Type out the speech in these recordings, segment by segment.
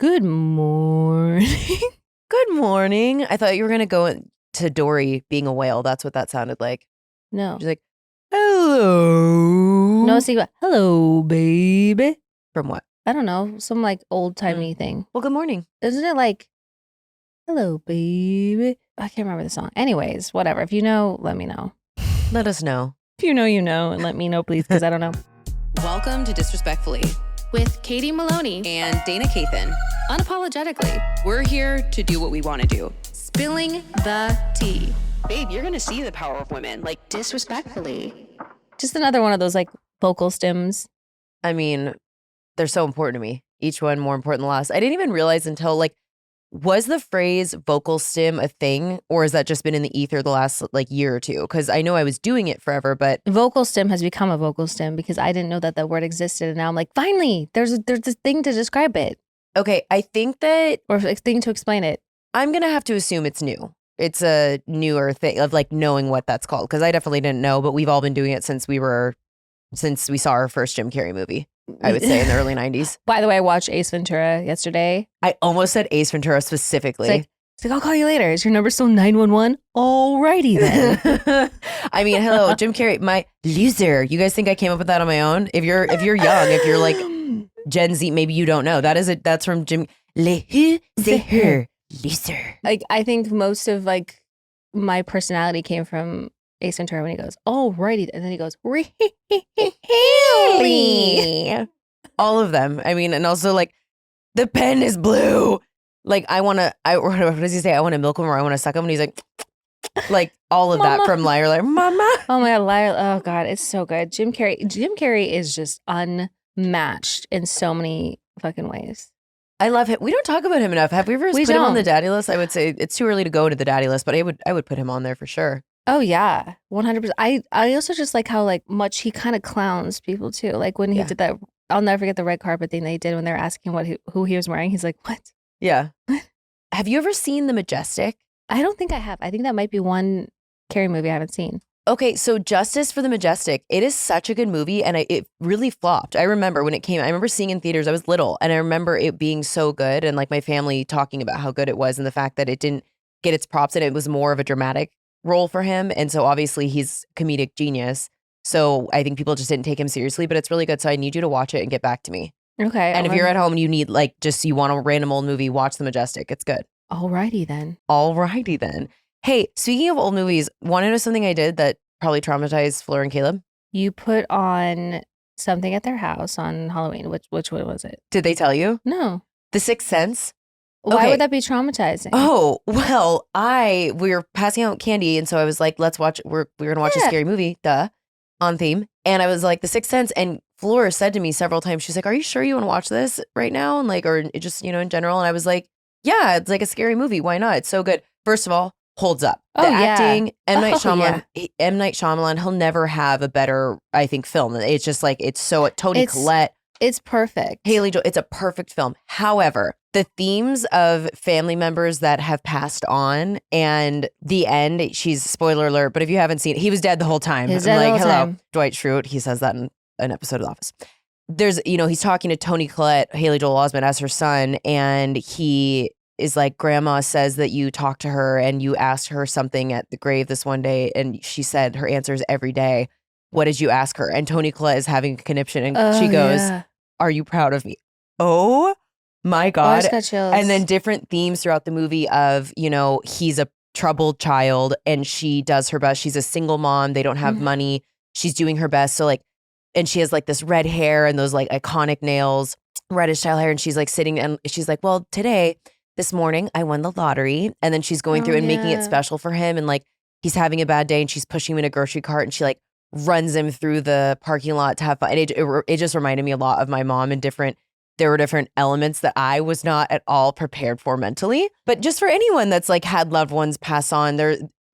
Good morning. Good morning. I thought you were going to go to Dory being a whale. That's what that sounded like. No. She's like, hello. No, see, hello, baby. From what? I don't know. Some like old-timey thing. Well, good morning. Isn't it like, hello, baby? I can't remember the song. Anyways, whatever. If you know, let me know. Let us know. If you know, you know. And let me know, please, because I don't know. Welcome to Disrespectfully with Katie Maloney and Dayna Kathan. Unapologetically, We're here to do what we want to do. spilling the tea. Babe, you're going to see the power of women, like disrespectfully. Just another one of those like vocal stems. I mean, they're so important to me. Each one more important than the last. I didn't even realize until like, was the phrase vocal stim a thing, or has that just been in the ether the last like year or two? Because I know I was doing it forever, but Vocal stem has become a vocal stem because I didn't know that that word existed. And now I'm like, finally, there's a thing to describe it okay, I think that or a thing to explain it. I'm going to have to assume it's new. It's a newer thing of like knowing what that's called, because I definitely didn't know, but we've all been doing it since we saw our first Jim Carrey movie, I would say in the early 90s. By the way, I watched Ace Ventura yesterday. I almost said Ace Ventura specifically. It's like, I'll call you later. Is your number still 911? Alrighty then. I mean, hello, Jim Carrey, my loser. You guys think I came up with that on my own? If you're young, if you're like Gen Z, maybe you don't know. That's from Jim. Le who, c'est her, loser. Like, I think most of like my personality came from Ace Ventura when he goes, alrighty, and then he goes, really? All of them. I mean, and also like the pen is blue. Like what does he say? I want to milk him or I want to suck him. And he's like all of that Mama. from Liar Liar. Mama. Oh my God, Liar. Oh God, it's so good. Jim Carrey is just unmatched in so many fucking ways. I love him. We don't talk about him enough. Have we ever put him on the daddy list? I would say it's too early to go to the daddy list, but I would put him on there for sure. Oh yeah, 100%. I also just like how like much he kind of clowns people too. Like when he did that, I'll never forget the red carpet thing they did when they were asking who he was wearing. He's like, what? Yeah. Have you ever seen The Majestic? I don't think I have. I think that might be one Carrey movie I haven't seen. Okay, so Justice for the Majestic. It is such a good movie, and it really flopped. I remember when it came. I remember seeing it in theaters. I was little, and I remember it being so good, and like my family talking about how good it was, and the fact that it didn't get its props, and it was more of a dramatic role for him. And so obviously he's a comedic genius. So I think people just didn't take him seriously, but it's really good. So I need you to watch it and get back to me. Okay. And if you're at home and you need like you want a random old movie, watch The Majestic. It's good. Alrighty then. Alrighty then. Hey, speaking of old movies, want to know something I did that probably traumatized Fleur and Caleb? You put on something at their house on Halloween. Which one was it? Did they tell you? No. The Sixth Sense? Why Okay. would that be traumatizing? Oh, well, we were passing out candy, and so I was like, let's watch, we're going to watch a scary movie, on theme. And I was like, The Sixth Sense, and Fleur said to me several times, she's like, are you sure you want to watch this right now? And like, or just, in general. And I was like, yeah, it's like a scary movie. Why not? It's so good. First of all, holds up. The acting, M. Night Shyamalan, he'll never have a better, I think, film. It's just like, it's so, Toni Collette. It's perfect. Haley Joel, it's a perfect film. However, the themes of family members that have passed on, and the end, she's, spoiler alert, but if you haven't seen it, he was dead the whole time. He's dead the whole time. Dwight Schrute, he says that in an episode of The Office. There's, he's talking to Toni Collette, Haley Joel Osment as her son, and he is like, Grandma says that you talked to her and you asked her something at the grave this one day, and she said her answer is every day. What did you ask her? And Toni Collette is having a conniption, and she goes, are you proud of me? Oh my God. I just got chills. And then different themes throughout the movie of, he's a troubled child and she does her best. She's a single mom. They don't have money. She's doing her best. So like, and she has like this red hair and those like iconic nails, reddish style hair. And she's like sitting and she's like, well, this morning I won the lottery. And then she's going through and making it special for him. And like, he's having a bad day and she's pushing him in a grocery cart and she like runs him through the parking lot to have fun. And it just reminded me a lot of my mom and there were different elements that I was not at all prepared for mentally. But just for anyone that's like had loved ones pass on,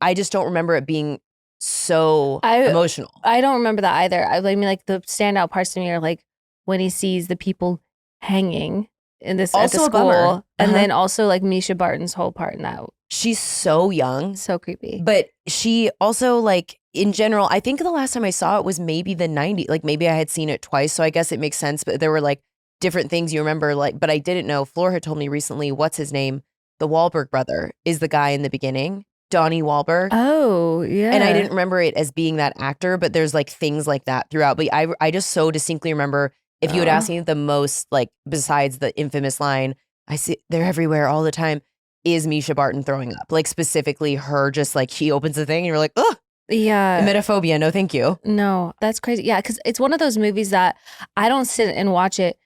I just don't remember it being so emotional. I don't remember that either. I mean, like the standout parts to me are like when he sees the people hanging in this Also at the a bummer. school, and then also like Misha Barton's whole part in that. She's so young. So creepy. But she also like, in general, I think the last time I saw it was maybe the 90s. Like maybe I had seen it twice. So I guess it makes sense. But there were like different things you remember, like, but I didn't know. Floor had told me recently, what's his name? The Wahlberg brother is the guy in the beginning, Donnie Wahlberg. Oh, yeah. And I didn't remember it as being that actor, but there's like things like that throughout. But I just so distinctly remember, if you had asked me the most, like, besides the infamous line, I see they're everywhere all the time, is Misha Barton throwing up. Like, specifically her, just like, she opens the thing and you're like, ugh. Yeah. Emetophobia, no thank you. No, that's crazy. Yeah, because it's one of those movies that I don't sit and watch it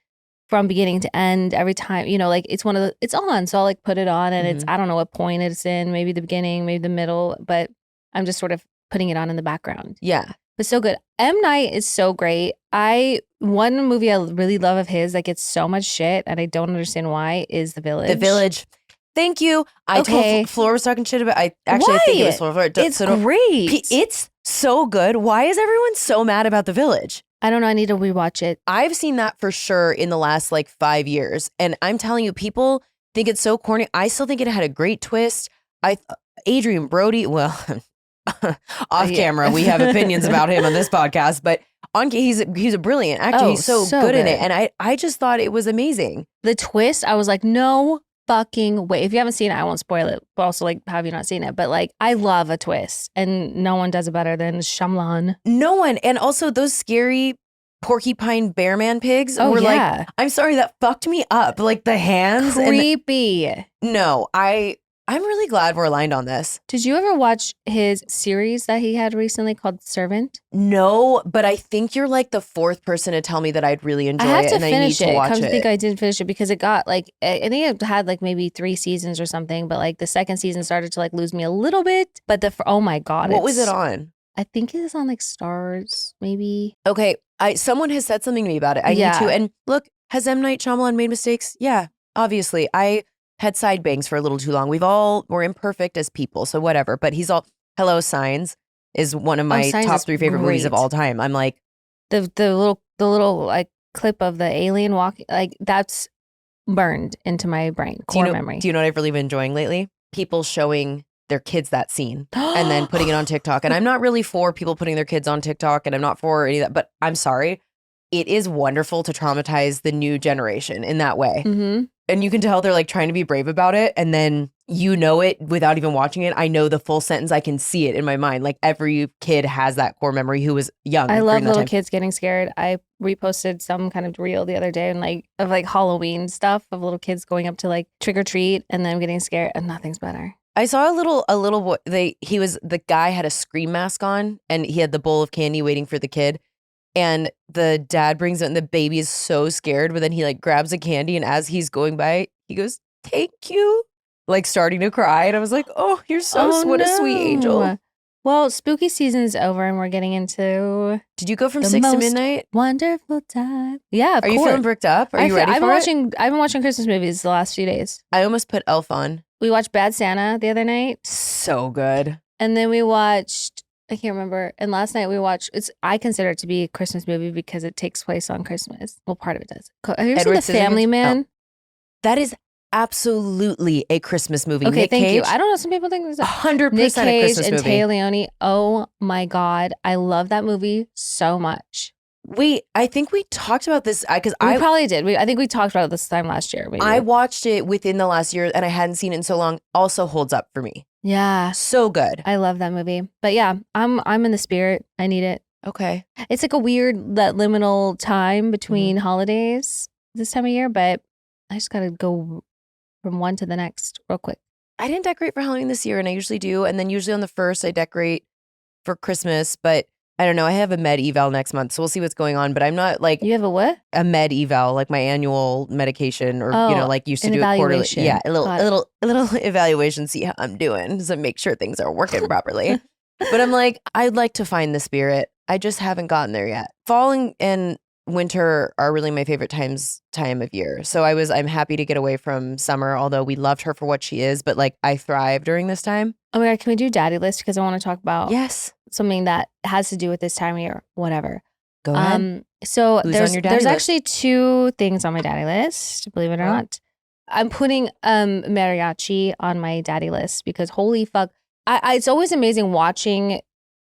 from beginning to end every time. You know, like it's one of the, it's on, so I'll like put it on and it's, I don't know what point it's in, maybe the beginning, maybe the middle, but I'm just sort of putting it on in the background. Yeah. But so good. M. Night is so great. One movie I really love of his, like, it's so much shit and I don't understand why, is The Village. The Village. Thank you. I told Floor was talking shit about. I think it was Floor. It's great. It's so good. Why is everyone so mad about The Village? I don't know. I need to rewatch it. I've seen that for sure in the last like 5 years, and I'm telling you, people think it's so corny. I still think it had a great twist. Adrian Brody. Well, off camera, we have opinions about him on this podcast, but on he's a brilliant actor. He's so good in it, and I just thought it was amazing. The twist, I was like, no fucking way. If you haven't seen it, I won't spoil it. But also, like, have you not seen it? But like, I love a twist, and no one does it better than Shyamalan. No one, and also those scary porcupine bearman pigs were like, I'm sorry, that fucked me up. Like the hands, creepy. No, I'm really glad we're aligned on this. Did you ever watch his series that he had recently called Servant? No, but I think you're like the fourth person to tell me that I'd really enjoy it, and I need to watch it. I think I did finish it because it got like, I think it had like maybe 3 seasons or something, but like the second season started to like lose me a little bit. But oh my God. What was it on? I think it was on like Stars, maybe. Okay, someone has said something to me about it. I need to. And look, has M. Night Shyamalan made mistakes? Yeah, obviously. I had side bangs for a little too long. We're imperfect as people, so whatever. But Hello Signs is one of my top 3 favorite movies of all time. I'm like, the little like clip of the alien walking, like that's burned into my brain, core memory. Do you know what I've really been enjoying lately? People showing their kids that scene and then putting it on TikTok. And I'm not really for people putting their kids on TikTok, and I'm not for any of that, but I'm sorry. It is wonderful to traumatize the new generation in that way. Mm-hmm. And you can tell they're like trying to be brave about it. And then you know it without even watching it. I know the full sentence. I can see it in my mind. Like every kid has that core memory who was young. I love little kids getting scared. I reposted some kind of reel the other day and of Halloween stuff of little kids going up to like trick or treat and them getting scared, and nothing's better. I saw a little boy. The guy had a scream mask on and he had the bowl of candy waiting for the kid. And the dad brings it and the baby is so scared, but then he like grabs a candy, and as he's going by, he goes, "Thank you," like starting to cry. And I was like, "Oh, you're what a sweet angel." Well, spooky season's over and we're getting into. Did you go from 6 to midnight? Wonderful time. Yeah, of course. Are you feeling bricked up? Are you ready for it? I've been watching Christmas movies the last few days. I almost put Elf on. We watched Bad Santa the other night. So good. And then we watched, I can't remember. And last night we watched, I consider it to be a Christmas movie because it takes place on Christmas. Well, part of it does. Have you ever seen The Family Man? Oh. That is absolutely a Christmas movie. Okay, Nick thank Cage, you. I don't know. Some people think this is 100% Nick Cage a Christmas and movie. Taya Leone. Oh my God. I love that movie so much. I think we talked about this because we probably did. I think we talked about it this time last year. Maybe. I watched it within the last year and I hadn't seen it in so long. Also holds up for me. Yeah. So good. I love that movie. But yeah, I'm in the spirit. I need it. Okay. It's like a weird, that liminal time between holidays this time of year, but I just got to go from one to the next real quick. I didn't decorate for Halloween this year, and I usually do. And then usually on the 1st, I decorate for Christmas. But I don't know. I have a med eval next month, so we'll see what's going on. But I'm not like... You have a what? A med eval, like my annual medication, or like used to do it quarterly. Yeah, a little evaluation, see how I'm doing, so make sure things are working properly. But I'm like, I'd like to find the spirit. I just haven't gotten there yet. Fall and winter are really my favorite time of year. So I'm happy to get away from summer, although we loved her for what she is, but like I thrive during this time. Oh my God, can we do daddy list? Because I want to talk about something that has to do with this time of year, whatever. Go ahead. So Who's there's on your daddy list? Actually 2 things on my daddy list, believe it or not. I'm putting mariachi on my daddy list because holy fuck. It's always amazing watching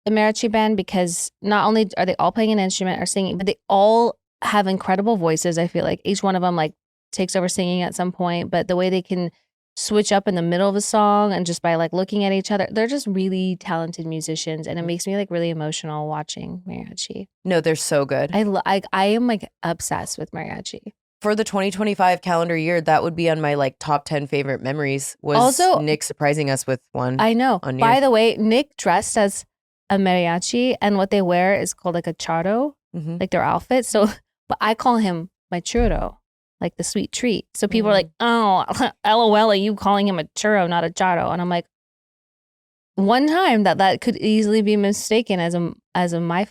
a mariachi band because not only are they all playing an instrument or singing, but they all have incredible voices. I feel like each one of them like takes over singing at some point, but the way they can switch up in the middle of a song and just by like looking at each other, they're just really talented musicians, and it makes me like really emotional watching mariachi. No, they're so good. I am like obsessed with mariachi. For the 2025 calendar year, that would be on my like top 10 favorite memories was Also, Nick surprising us with one. I know. On By your- the way, Nick dressed as a mariachi, and what they wear is called like a charro, like their outfit. So, but I call him my churro, like the sweet treat. So people are like, oh, LOL, are you calling him a churro, not a charro? And I'm like, one time that could easily be mistaken as a my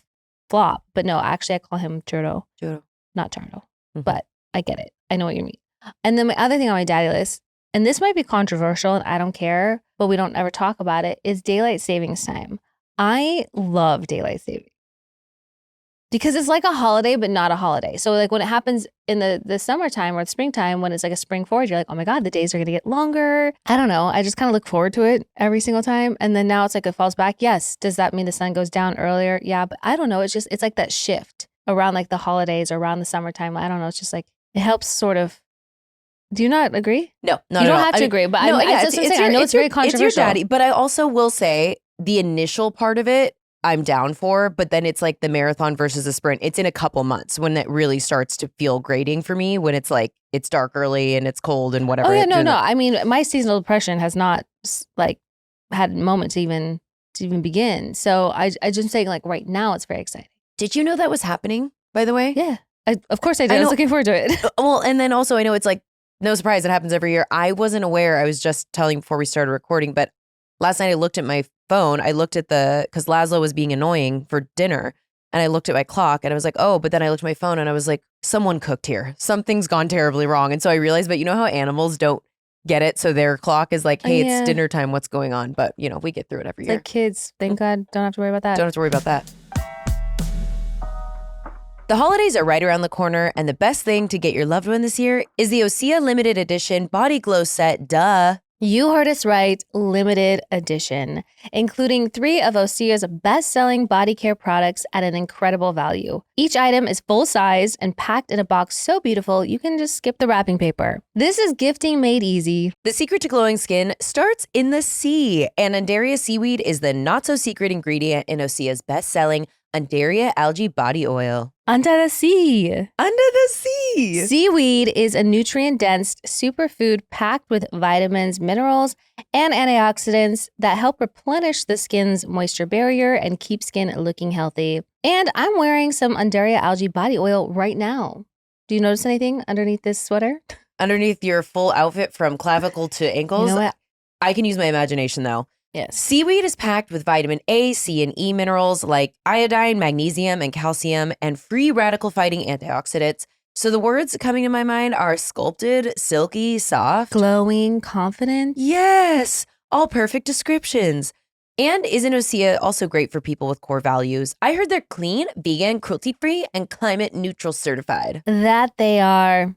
flop, but no, actually I call him churro, not charro. But I get it. I know what you mean. And then my other thing on my daddy list, and this might be controversial and I don't care, but we don't ever talk about it, is daylight savings time. I love daylight saving because it's like a holiday, but not a holiday. So like when it happens in the summertime or the springtime, when it's like a spring forward, you're like, oh my God, the days are going to get longer. I don't know. I just kind of look forward to it every single time. And then now it's like it falls back. Yes. Does that mean the sun goes down earlier? Yeah. But I don't know. It's like that shift around like the holidays or around the summertime. I don't know. It's just like, it helps sort of. Do you not agree? No, not you at don't all. have to agree, but no, I know it's very controversial. It's your daddy, but I also will say the initial part of it, I'm down for, but then it's like the marathon versus the sprint. It's in a couple months when it really starts to feel grating for me, when it's like, it's dark early and it's cold and whatever. Oh yeah, no. I mean, my seasonal depression has not like had a moment to even begin. So I just saying like right now it's very exciting. Did you know that was happening, by the way? Yeah, of course I did. I was looking forward to it. Well, and then also I know it's like, no surprise, it happens every year. I wasn't aware. I was just telling before we started recording, but last night I looked at my phone. I looked at because Laszlo was being annoying for dinner, and I looked at my clock and I was like, oh, but then I looked at my phone and I was like, someone cooked here. Something's gone terribly wrong. And so I realized, but you know how animals don't get it? So their clock is like, hey, it's dinner time. What's going on? But you know, we get through it every year. Like kids, thank God, don't have to worry about that. Don't have to worry about that. The holidays are right around the corner, and the best thing to get your loved one this year is the Osea limited edition body glow set. Duh. You heard us right, limited edition, including 3 of Osea's best-selling body care products at an incredible value. Each item is full size and packed in a box so beautiful you can just skip the wrapping paper. This is gifting made easy. The secret to glowing skin starts in the sea, and Undaria seaweed is the not-so-secret ingredient in Osea's best-selling Undaria algae body oil. Under the sea. Under the sea. Seaweed is a nutrient-dense superfood packed with vitamins, minerals, and antioxidants that help replenish the skin's moisture barrier and keep skin looking healthy. And I'm wearing some Undaria algae body oil right now. Do you notice anything underneath this sweater? Underneath your full outfit from clavicle to ankles? You know what? I can use my imagination though. Yes. Seaweed is packed with vitamin A, C, and E minerals like iodine, magnesium, and calcium, and free radical-fighting antioxidants. So the words coming to my mind are sculpted, silky, soft. Glowing, confident. Yes, all perfect descriptions. And isn't Osea also great for people with core values? I heard they're clean, vegan, cruelty-free, and climate neutral certified. That they are.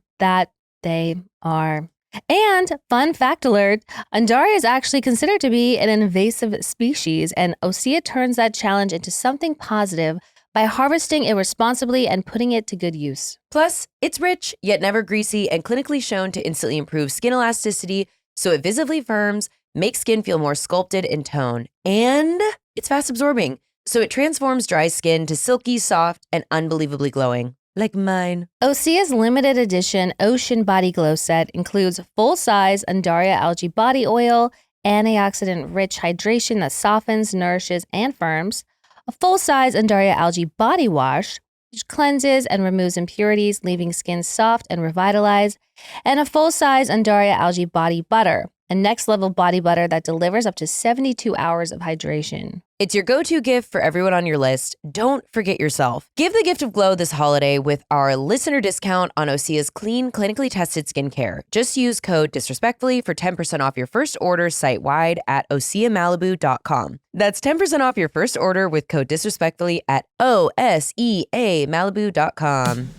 And fun fact alert, Undaria is actually considered to be an invasive species, and Osea turns that challenge into something positive by harvesting it responsibly and putting it to good use. Plus, it's rich, yet never greasy, and clinically shown to instantly improve skin elasticity, so it visibly firms, makes skin feel more sculpted and toned. And it's fast absorbing, so it transforms dry skin to silky, soft, and unbelievably glowing. Like mine. Osea's limited edition Ocean Body Glow set includes full-size Undaria algae body oil, antioxidant-rich hydration that softens, nourishes, and firms, a full-size Undaria algae body wash, which cleanses and removes impurities, leaving skin soft and revitalized, and a full-size Undaria algae body butter, a next-level body butter that delivers up to 72 hours of hydration. It's your go-to gift for everyone on your list. Don't forget yourself. Give the gift of glow this holiday with our listener discount on Osea's clean, clinically tested skincare. Just use code DISRESPECTFULLY for 10% off your first order site-wide at OseaMalibu.com. That's 10% off your first order with code DISRESPECTFULLY at OSEAMalibu.com.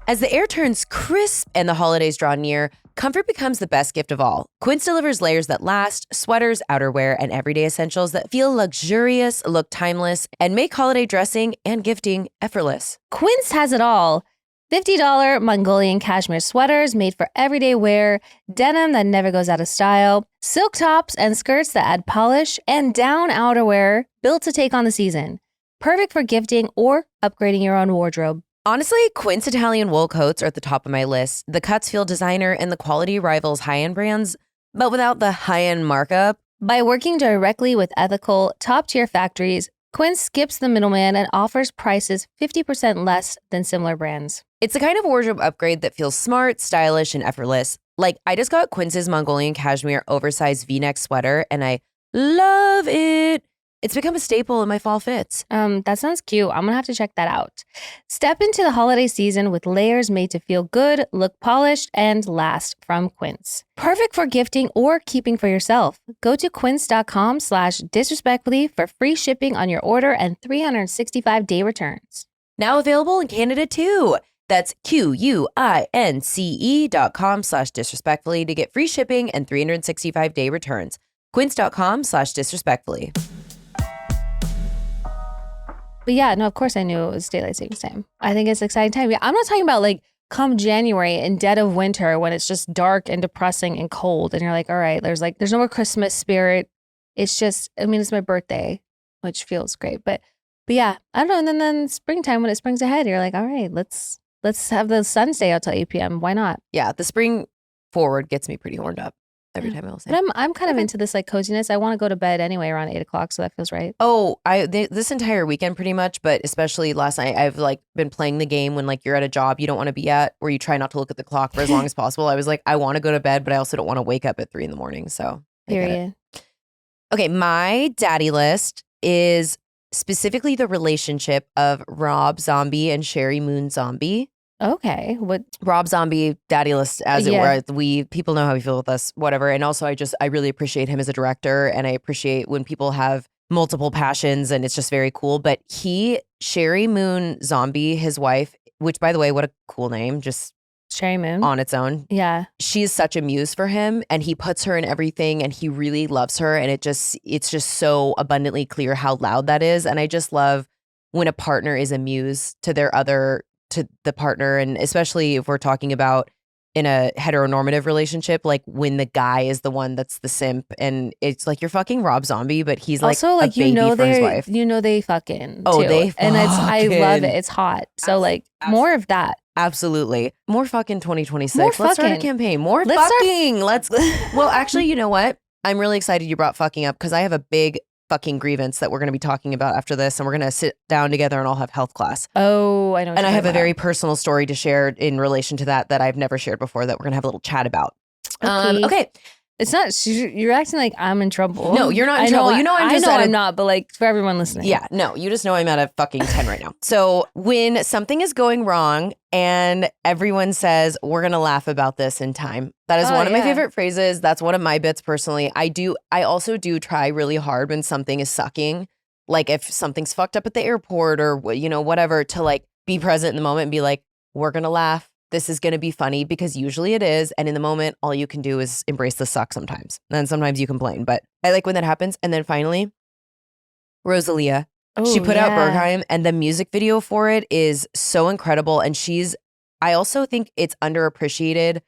As the air turns crisp and the holidays draw near, comfort becomes the best gift of all. Quince delivers layers that last, sweaters, outerwear, and everyday essentials that feel luxurious, look timeless, and make holiday dressing and gifting effortless. Quince has it all. $50 Mongolian cashmere sweaters made for everyday wear, denim that never goes out of style, silk tops and skirts that add polish, and down outerwear built to take on the season. Perfect for gifting or upgrading your own wardrobe. Honestly, Quince Italian wool coats are at the top of my list. The cuts feel designer and the quality rivals high-end brands, but without the high-end markup. By working directly with ethical, top-tier factories, Quince skips the middleman and offers prices 50% less than similar brands. It's the kind of wardrobe upgrade that feels smart, stylish, and effortless. Like, I just got Quince's Mongolian cashmere oversized V-neck sweater, and I love it. It's become a staple in my fall fits. That sounds cute. I'm gonna have to check that out. Step into the holiday season with layers made to feel good, look polished, and last from Quince. Perfect for gifting or keeping for yourself. Go to quince.com/disrespectfully for free shipping on your order and 365-day returns. Now available in Canada too. That's QUINCE.com/disrespectfully to get free shipping and 365-day returns. Quince.com/disrespectfully. But yeah, no, of course I knew it was daylight savings time. I think it's an exciting time. I'm not talking about like come January in dead of winter when it's just dark and depressing and cold and you're like, all right, there's no more Christmas spirit. It's just, I mean, it's my birthday, which feels great. But yeah, I don't know. And then springtime when it springs ahead, you're like, all right, let's have the sun stay out till 8 p.m. Why not? Yeah, the spring forward gets me pretty horned up every time I will say. But I'm kind of into this like coziness. I want to go to bed anyway around 8 o'clock, so that feels right. Oh, this entire weekend pretty much, but especially last night, I've like been playing the game when like you're at a job you don't want to be at, where you try not to look at the clock for as long as possible. I was like, I want to go to bed, but I also don't want to wake up at 3 a.m. So period. Okay, my daddy list is specifically the relationship of Rob Zombie and Sherry Moon Zombie. Okay. What? Rob Zombie, daddy list, as it were. People know how we feel with us, whatever. And also, I really appreciate him as a director, and I appreciate when people have multiple passions, and it's just very cool. But Sherry Moon Zombie, his wife, which by the way, what a cool name, just Sherry Moon on its own. Yeah, she's such a muse for him, and he puts her in everything, and he really loves her, and it's just so abundantly clear how loud that is. And I just love when a partner is a muse to the partner, and especially if we're talking about in a heteronormative relationship, like when the guy is the one that's the simp, and it's like you're fucking Rob Zombie, but he's like also like a baby for his wife. They fucking oh too. they and I love it. It's hot. So like more of that. Absolutely, more fucking 2026. More Let's start a fucking. campaign. More fucking. Let's. Well, actually, you know what? I'm really excited you brought fucking up because I have a big fucking grievance that we're going to be talking about after this, and we're going to sit down together and all have health class. Oh, I know. And I have a very personal story to share in relation to that I've never shared before that we're going to have a little chat about. Okay. It's not, you're acting like I'm in trouble. No, you're not in trouble. You know, I'm not, but like for everyone listening. Yeah, no, you just know I'm at a fucking 10 right now. So when something is going wrong and everyone says, we're going to laugh about this in time. That is one of my favorite phrases. That's one of my bits personally. I also do try really hard when something is sucking. Like if something's fucked up at the airport or, whatever, to like be present in the moment and be like, we're going to laugh. This is going to be funny, because usually it is. And in the moment, all you can do is embrace the suck sometimes. And sometimes you complain. But I like when that happens. And then finally, Rosalia. She put out Bergheim, and the music video for it is so incredible. And I also think it's underappreciated,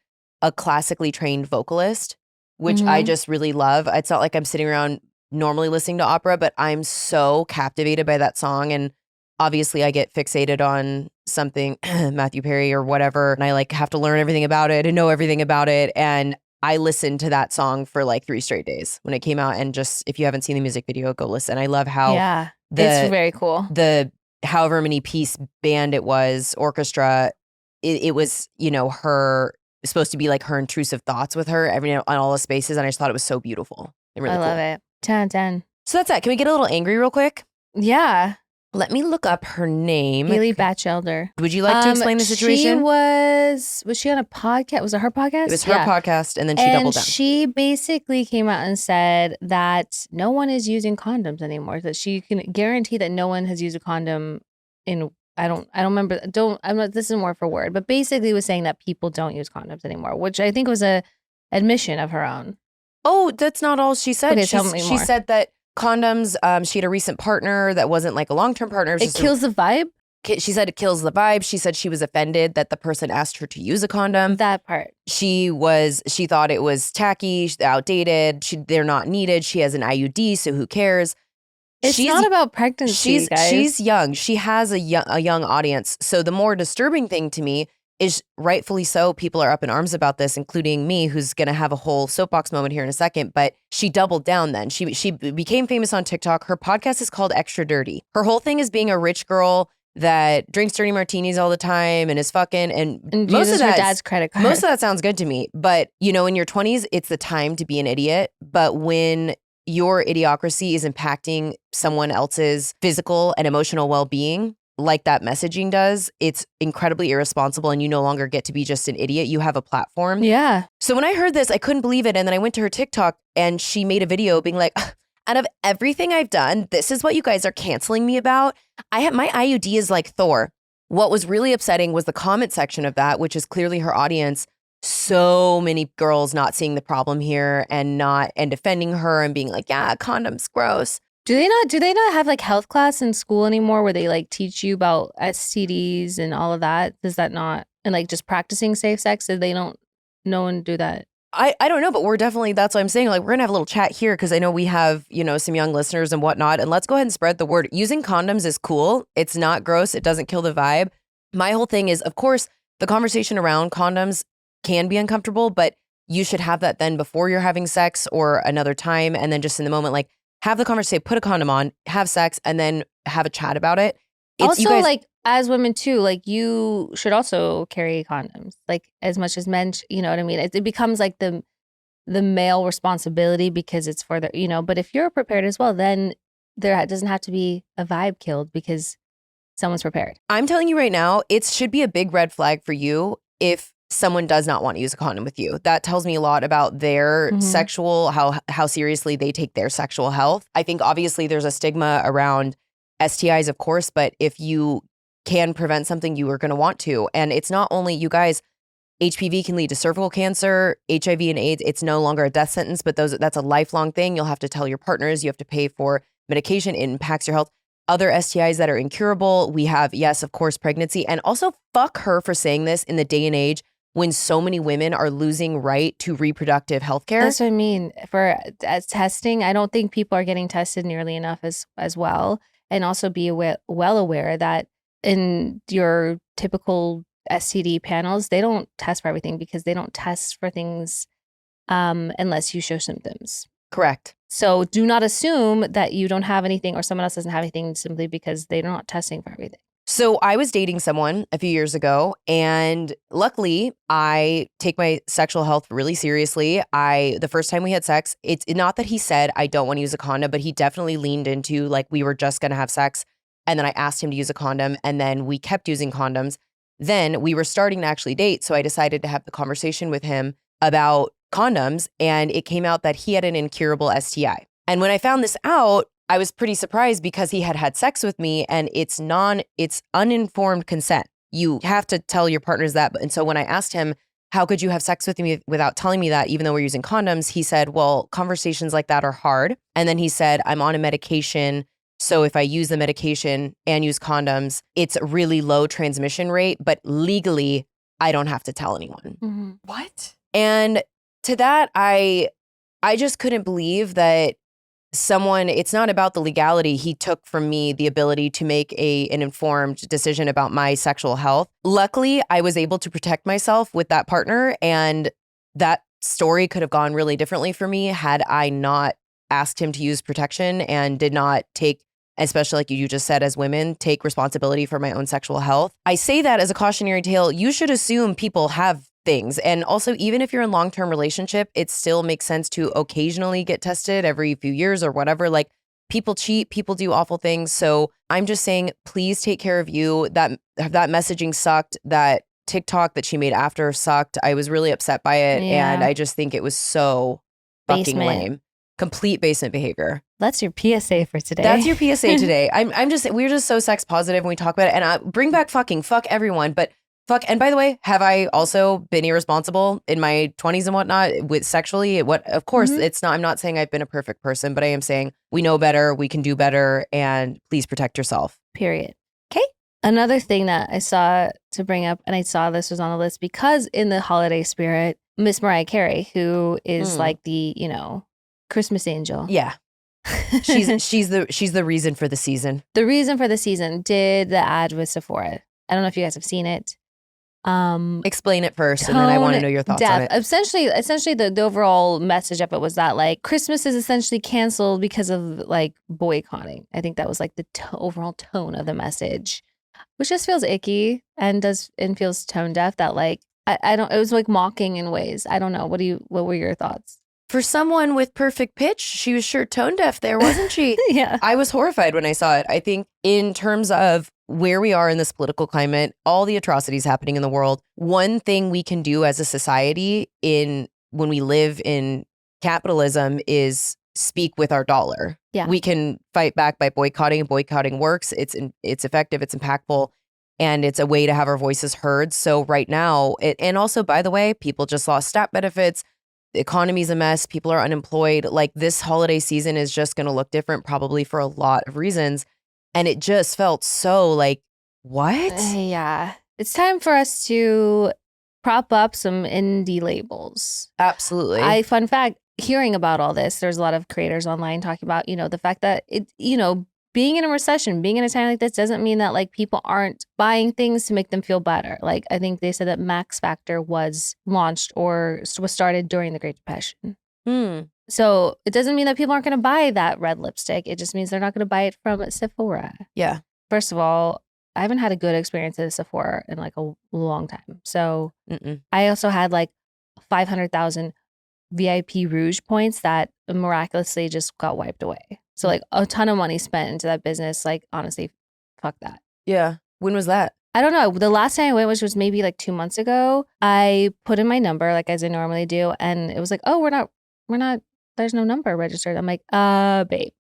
a classically trained vocalist, which I just really love. It's not like I'm sitting around normally listening to opera, but I'm so captivated by that song. And obviously I get fixated on something, Matthew Perry or whatever, and I like have to learn everything about it and know everything about it. And I listened to that song for like 3 straight days when it came out. And just, if you haven't seen the music video, go listen. I love how it's very cool. The however many piece band it was, orchestra, it was, her supposed to be like her intrusive thoughts with her on all the spaces. And I just thought it was so beautiful. And really love it. 10 10. So that's that. Can we get a little angry real quick? Yeah. Let me look up her name. Hallie Batchelder. Would you like to explain the situation? Was she on a podcast? Was it her podcast? It was her podcast, and then she doubled down. She basically came out and said that no one is using condoms anymore, that she can guarantee that no one has used a condom in I don't remember. This isn't word for word, but basically was saying that people don't use condoms anymore, which I think was a admission of her own. Oh, that's not all she said. Okay, tell me She more. said that condoms, she had a recent partner that wasn't like a long-term partner. It kills the vibe? She said it kills the vibe. She said she was offended that the person asked her to use a condom. That part. She thought it was tacky, outdated. They're not needed. She has an IUD, so who cares? It's not about pregnancy, guys. She's young. She has a young audience. So the more disturbing thing to me is, rightfully so, people are up in arms about this, including me, who's going to have a whole soapbox moment here in a second. But she doubled down then. She became famous on TikTok. Her podcast is called Extra Dirty. Her whole thing is being a rich girl that drinks dirty martinis all the time and is fucking and most uses of her that dad's credit card. Most of that sounds good to me. But in your 20s, it's the time to be an idiot. But when your idiocracy is impacting someone else's physical and emotional well-being, like that messaging does, it's incredibly irresponsible, and you no longer get to be just an idiot. You have a platform. Yeah. So when I heard this, I couldn't believe it. And then I went to her TikTok and she made a video being like, out of everything I've done, this is what you guys are canceling me about. My IUD is like Thor. What was really upsetting was the comment section of that, which is clearly her audience. So many girls not seeing the problem here and defending her and being like, yeah, condoms, gross. Do they not have like health class in school anymore where they like teach you about STDs and all of that? Does that not, and like just practicing safe sex? Did they don't no one do that? I don't know, but we're definitely, that's what I'm saying. Like, we're gonna have a little chat here because I know we have, some young listeners and whatnot. And let's go ahead and spread the word. Using condoms is cool. It's not gross. It doesn't kill the vibe. My whole thing is, of course, the conversation around condoms can be uncomfortable, but you should have that then before you're having sex or another time. And then just in the moment, like, have the conversation, put a condom on, have sex, and then have a chat about it. Also, like, as women too, like, you should also carry condoms, like, as much as men, you know what I mean? It becomes like the male responsibility because it's for the, but if you're prepared as well, then there doesn't have to be a vibe killed because someone's prepared. I'm telling you right now, it should be a big red flag for you if someone does not want to use a condom with you. That tells me a lot about their sexual, how seriously they take their sexual health. I think obviously there's a stigma around STIs, of course, but if you can prevent something, you are going to want to. And it's not only, you guys, HPV can lead to cervical cancer, HIV and AIDS. It's no longer a death sentence, but that's a lifelong thing. You'll have to tell your partners, you have to pay for medication. It impacts your health. Other STIs that are incurable. We have, yes, of course, pregnancy. And also fuck her for saying this in the day and age when so many women are losing right to reproductive health care. That's what I mean. As testing, I don't think people are getting tested nearly enough as well. And also be well aware that in your typical STD panels, they don't test for everything because they don't test for things unless you show symptoms. Correct. So do not assume that you don't have anything or someone else doesn't have anything simply because they're not testing for everything. So I was dating someone a few years ago, and luckily I take my sexual health really seriously. The first time we had sex, it's not that he said, I don't want to use a condom, but he definitely leaned into, like, we were just going to have sex. And then I asked him to use a condom, and then we kept using condoms. Then we were starting to actually date. So I decided to have the conversation with him about condoms, and it came out that he had an incurable STI. And when I found this out, I was pretty surprised because he had sex with me, and it's uninformed consent. You have to tell your partners that. And so when I asked him, how could you have sex with me without telling me that, even though we're using condoms? He said, well, conversations like that are hard. And then he said, I'm on a medication. So if I use the medication and use condoms, it's a really low transmission rate, but legally, I don't have to tell anyone. Mm-hmm. What? And to that, I just couldn't believe that it's not about the legality. He took from me the ability to make an informed decision about my sexual health. Luckily, I was able to protect myself with that partner, and that story could have gone really differently for me had I not asked him to use protection and did not take, especially like you just said, as women, take responsibility for my own sexual health. I say that as a cautionary tale. You should assume people have things. And also, even if you're in long-term relationship, it still makes sense to occasionally get tested every few years or whatever. Like, people cheat, people do awful things. So I'm just saying, please take care of you. That messaging sucked. That TikTok that she made after sucked. I was really upset by it. Yeah. And I just think it was so fucking lame. Complete basement behavior. That's your PSA for today. That's your PSA today. We're just so sex positive when we talk about it. And I bring back fuck everyone. But fuck. And by the way, have I also been irresponsible in my 20s and whatnot with sexually? Of course, it's not. I'm not saying I've been a perfect person, but I am saying we know better. We can do better. And please protect yourself. Period. Okay. Another thing that I saw to bring up, and I saw this was on the list because in the holiday spirit, Miss Mariah Carey, who is like the, Christmas angel. Yeah. she's the reason for the season. The reason for the season did the ad with Sephora. I don't know if you guys have seen it. Explain it first, and then I want to know your thoughts on it. Essentially, the overall message of it was that like Christmas is essentially canceled because of like boycotting. I think that was like the overall tone of the message, which just feels icky and feels tone deaf. That like I don't. It was like mocking in ways. I don't know. What were your thoughts? For someone with perfect pitch, she was sure tone deaf there, wasn't she? Yeah. I was horrified when I saw it. I think in terms of where we are in this political climate, all the atrocities happening in the world, one thing we can do as a society when we live in capitalism is speak with our dollar. Yeah. We can fight back by boycotting. Boycotting works. It's effective. It's impactful. And it's a way to have our voices heard. So right now, and also, by the way, people just lost SNAP benefits. The economy's a mess. People are unemployed. Like this holiday season is just going to look different probably for a lot of reasons. And it just felt so like, what? Yeah. It's time for us to prop up some indie labels. Absolutely. Fun fact, hearing about all this, there's a lot of creators online talking about, the fact that being in a recession, being in a time like this doesn't mean that like people aren't buying things to make them feel better. Like I think they said that Max Factor was launched or was started during the Great Depression. So it doesn't mean that people aren't going to buy that red lipstick. It just means they're not going to buy it from Sephora. Yeah. First of all, I haven't had a good experience at Sephora in like a long time. So I also had like 500,000 VIP Rouge points that miraculously just got wiped away. So like a ton of money spent into that business. Like honestly, fuck that. Yeah. When was that? I don't know. The last time I went, which was maybe like 2 months ago, I put in my number like as I normally do. And it was like, oh, we're not, there's no number registered. I'm like, babe,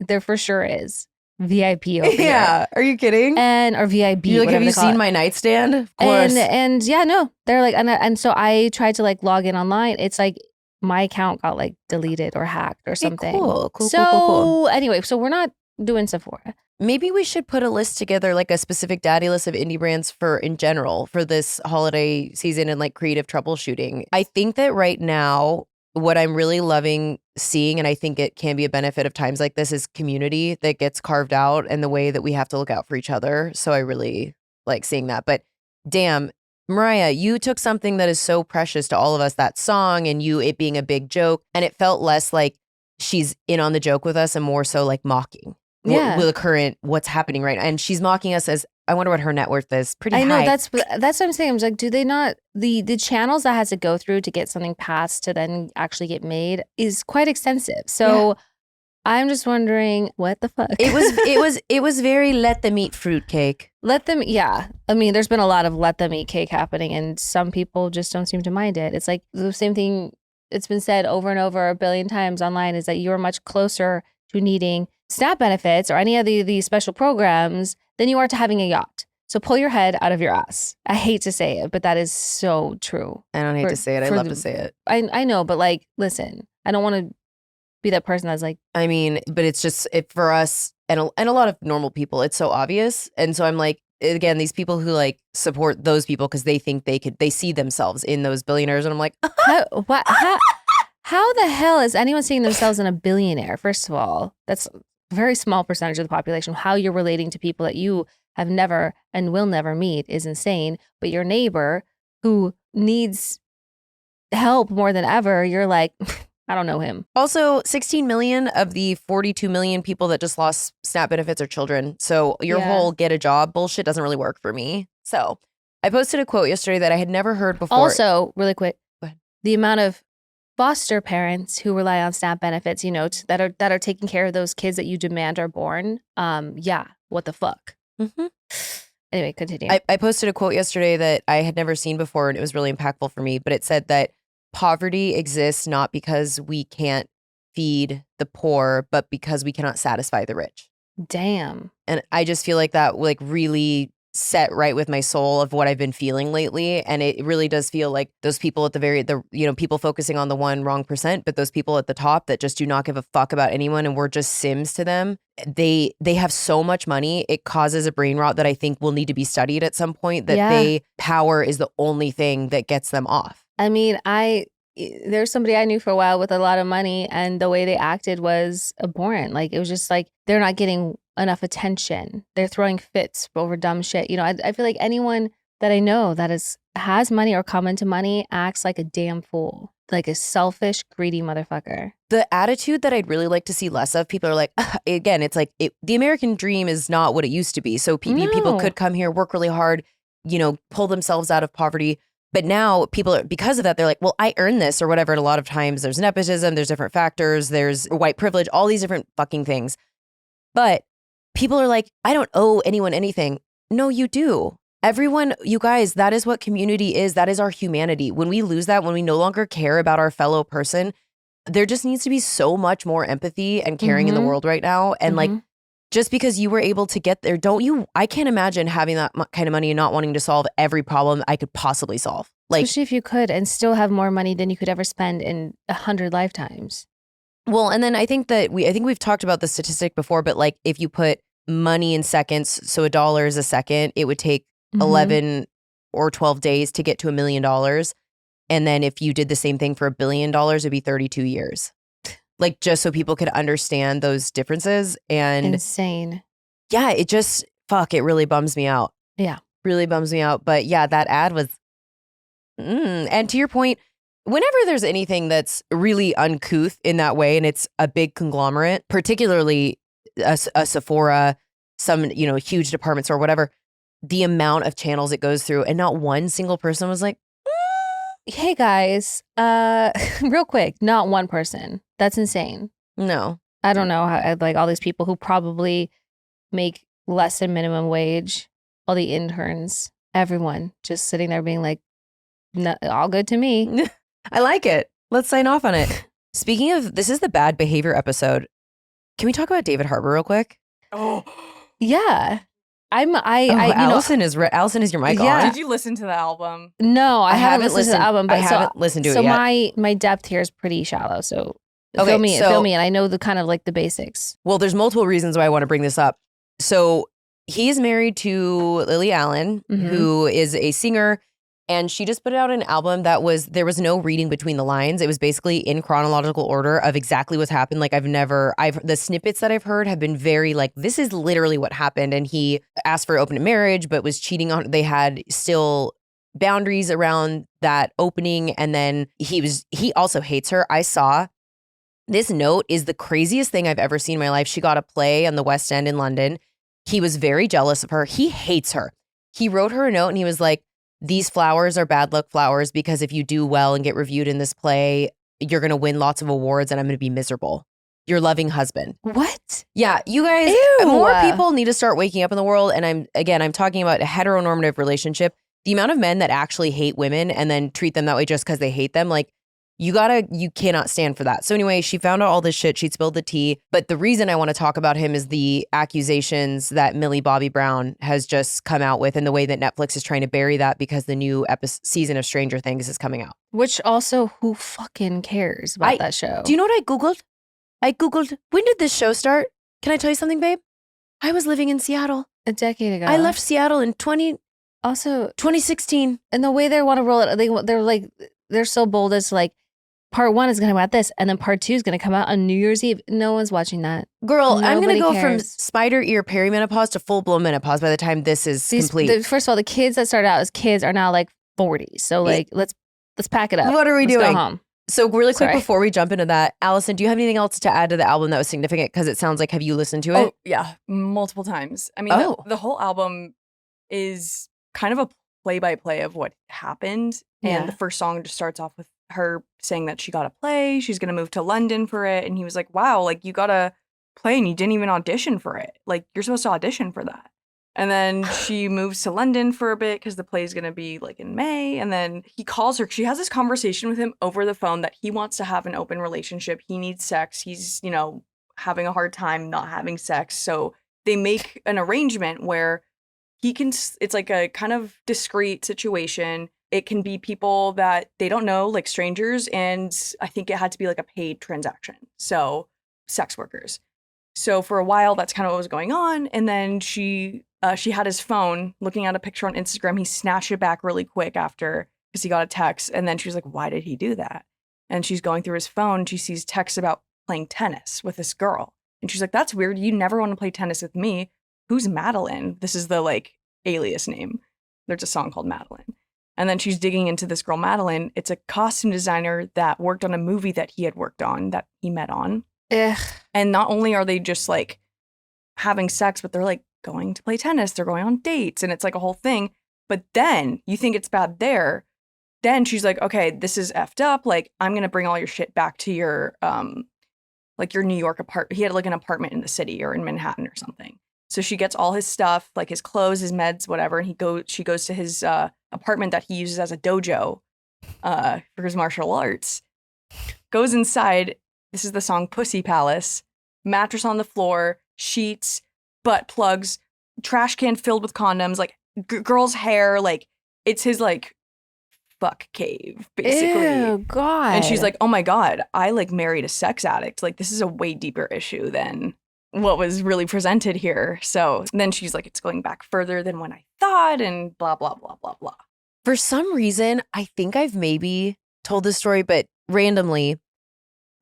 there for sure is VIP over here. Yeah. Are you kidding? Or VIP. You're like, have you seen my nightstand? Of course. And yeah, no, they're like, and so I tried to like log in online. It's like my account got like deleted or hacked or something. Cool. Anyway, so we're not doing Sephora. Maybe we should put a list together, like a specific daddy list of indie brands in general for this holiday season and like creative troubleshooting. I think that right now, what I'm really loving seeing, and I think it can be a benefit of times like this, is community that gets carved out and the way that we have to look out for each other. So I really like seeing that. But damn, Mariah, you took something that is so precious to all of us, that song, and it being a big joke, and it felt less like she's in on the joke with us and more so like mocking. Yeah. With the current, what's happening right now. And she's mocking us as, I wonder what her net worth is. Pretty high. I know, that's what I'm saying. I'm like, do they not, the channels that has to go through to get something passed to then actually get made is quite extensive. So I'm just wondering, what the fuck? It was very let them eat fruitcake. Let them, yeah. I mean, there's been a lot of let them eat cake happening and some people just don't seem to mind it. It's like the same thing, it's been said over and over a billion times online, is that you are much closer to needing SNAP benefits or any of these special programs than you are to having a yacht. So pull your head out of your ass. I hate to say it, but that is so true. I don't hate to say it. I love to say it. I know, but like, listen, I don't want to be that person that's like. I mean, but it's just for us and a lot of normal people, it's so obvious. And so I'm like, again, these people who like support those people because they think they see themselves in those billionaires. And I'm like, how the hell is anyone seeing themselves in a billionaire? First of all, that's a very small percentage of the population. How you're relating to people that you have never and will never meet is insane. But your neighbor who needs help more than ever, you're like, I don't know him. Also, 16 million of the 42 million people that just lost SNAP benefits are children. So your whole get a job bullshit doesn't really work for me. So I posted a quote yesterday that I had never heard before. Also, really quick, the amount of foster parents who rely on SNAP benefits, that are taking care of those kids that you demand are born. What the fuck? Mm-hmm. Anyway, continue. I posted a quote yesterday that I had never seen before, and it was really impactful for me. But it said that poverty exists not because we can't feed the poor, but because we cannot satisfy the rich. Damn. And I just feel like that like really set right with my soul of what I've been feeling lately. And it really does feel like those people at people focusing on the 1% but those people at the top that just do not give a fuck about anyone and we're just Sims to them. They have so much money. It causes a brain rot that I think will need to be studied at some point, that power is the only thing that gets them off. I mean, there's somebody I knew for a while with a lot of money, and the way they acted was abhorrent. Like, it was just like, they're not getting enough attention. They're throwing fits over dumb shit. You know, I feel like anyone that I know that has money or come into money acts like a damn fool, like a selfish, greedy motherfucker. The attitude that I'd really like to see less of, people are like, again, it's like the American dream is not what it used to be. So people could come here, work really hard, pull themselves out of poverty. But now because of that, they're like, well, I earned this or whatever. And a lot of times there's nepotism, there's different factors, there's white privilege, all these different fucking things. But people are like, I don't owe anyone anything. No, you do. Everyone, you guys, that is what community is. That is our humanity. When we lose that, when we no longer care about our fellow person, there just needs to be so much more empathy and caring in the world right now. And like, just because you were able to get there, I can't imagine having that kind of money and not wanting to solve every problem I could possibly solve. Like, especially if you could and still have more money than you could ever spend in 100 lifetimes. Well, and then I think we've talked about the statistic before, but like if you put money in seconds, so $1 is a second, it would take 11 or 12 days to get to $1 million. And then if you did the same thing for $1 billion, it'd be 32 years. Like, just so people could understand those differences. And insane. Yeah, it just, it really bums me out. Yeah. Really bums me out. But yeah, that ad was, and to your point, whenever there's anything that's really uncouth in that way, and it's a big conglomerate, particularly a Sephora, some, huge department store, whatever, the amount of channels it goes through, and not one single person was like, hey guys, real quick, not one person. That's insane. No. I don't know how, like, all these people who probably make less than minimum wage, all the interns, everyone just sitting there being like, no, all good to me. I like it. Let's sign off on it. Speaking of, this is the bad behavior episode. Can we talk about David Harbour real quick? Oh, yeah. Allison is your mic on. Did you listen to the album? No, I haven't listened to the album. But I haven't listened to it yet. So my depth here is pretty shallow. So fill me in, and I know the kind of like the basics. Well, there's multiple reasons why I want to bring this up. So he is married to Lily Allen, who is a singer. And she just put out an album there was no reading between the lines. It was basically in chronological order of exactly what's happened. Like the snippets that I've heard have been very like, this is literally what happened. And he asked for open marriage, but was cheating on, they had still boundaries around that opening. And then he also hates her. I saw this note is the craziest thing I've ever seen in my life. She got a play on the West End in London. He was very jealous of her. He hates her. He wrote her a note and he was like, these flowers are bad luck flowers because if you do well and get reviewed in this play, you're going to win lots of awards and I'm going to be miserable. Your loving husband. What? Yeah, you guys, Ew. More people need to start waking up in the world. And I'm talking about a heteronormative relationship. The amount of men that actually hate women and then treat them that way just because they hate them, like, you cannot stand for that. So anyway, she found out all this shit. She spilled the tea. But the reason I want to talk about him is the accusations that Millie Bobby Brown has just come out with and the way that Netflix is trying to bury that because the new season of Stranger Things is coming out. Which also, who fucking cares about that show? Do you know what I Googled? When did this show start? Can I tell you something, babe? I was living in Seattle. A decade ago. I left Seattle in 2016. And the way they want to roll it, they're so bold as like, part 1 is going to come out this, and then part 2 is going to come out on New Year's Eve. No one's watching that. Girl, I'm going to go from spider ear perimenopause to full-blown menopause by the time this is complete. First of all, the kids that started out as kids are now like 40. So like, let's pack it up. What are we doing? Go home. So really quick before we jump into that, Allison, do you have anything else to add to the album that was significant? Because it sounds like, have you listened to it? Oh, yeah, multiple times. I mean, the whole album is kind of a play-by-play of what happened. And the first song just starts off with her saying that she got a play, she's gonna move to London for it, and he was like, wow, like, you got a play and you didn't even audition for it. Like, you're supposed to audition for that. And then she moves to London for a bit because the play is going to be like in May. And then he calls her. She has this conversation with him over the phone that he wants to have an open relationship. He needs sex. He's, having a hard time not having sex. So they make an arrangement where it's like a kind of discreet situation. It can be people that they don't know, like strangers. And I think it had to be like a paid transaction. So sex workers. So for a while, that's kind of what was going on. And then she had his phone looking at a picture on Instagram. He snatched it back really quick after because he got a text. And then she was like, why did he do that? And she's going through his phone. She sees texts about playing tennis with this girl. And she's like, that's weird. You never want to play tennis with me. Who's Madeline? This is the like alias name. There's a song called Madeline. And then she's digging into this girl, Madeline. It's a costume designer that worked on a movie that he had worked on, that he met on. Ugh. And not only are they just like having sex, but they're like going to play tennis. They're going on dates and it's like a whole thing. But then you think it's bad there. Then she's like, okay, this is effed up. Like, I'm going to bring all your shit back to your, like your New York apartment. He had like an apartment in the city or in Manhattan or something. So she gets all his stuff, like his clothes, his meds, whatever. And she goes to his apartment that he uses as a dojo for his martial arts. Goes inside. This is the song Pussy Palace. Mattress on the floor, sheets, butt plugs, trash can filled with condoms, like girl's hair. Like it's his like fuck cave, basically. Ew, God. And she's like, oh my God, I like married a sex addict. Like this is a way deeper issue than what was really presented here. So then she's like, it's going back further than when I thought and blah, blah, blah, blah, blah. For some reason, I think I've maybe told this story, but randomly,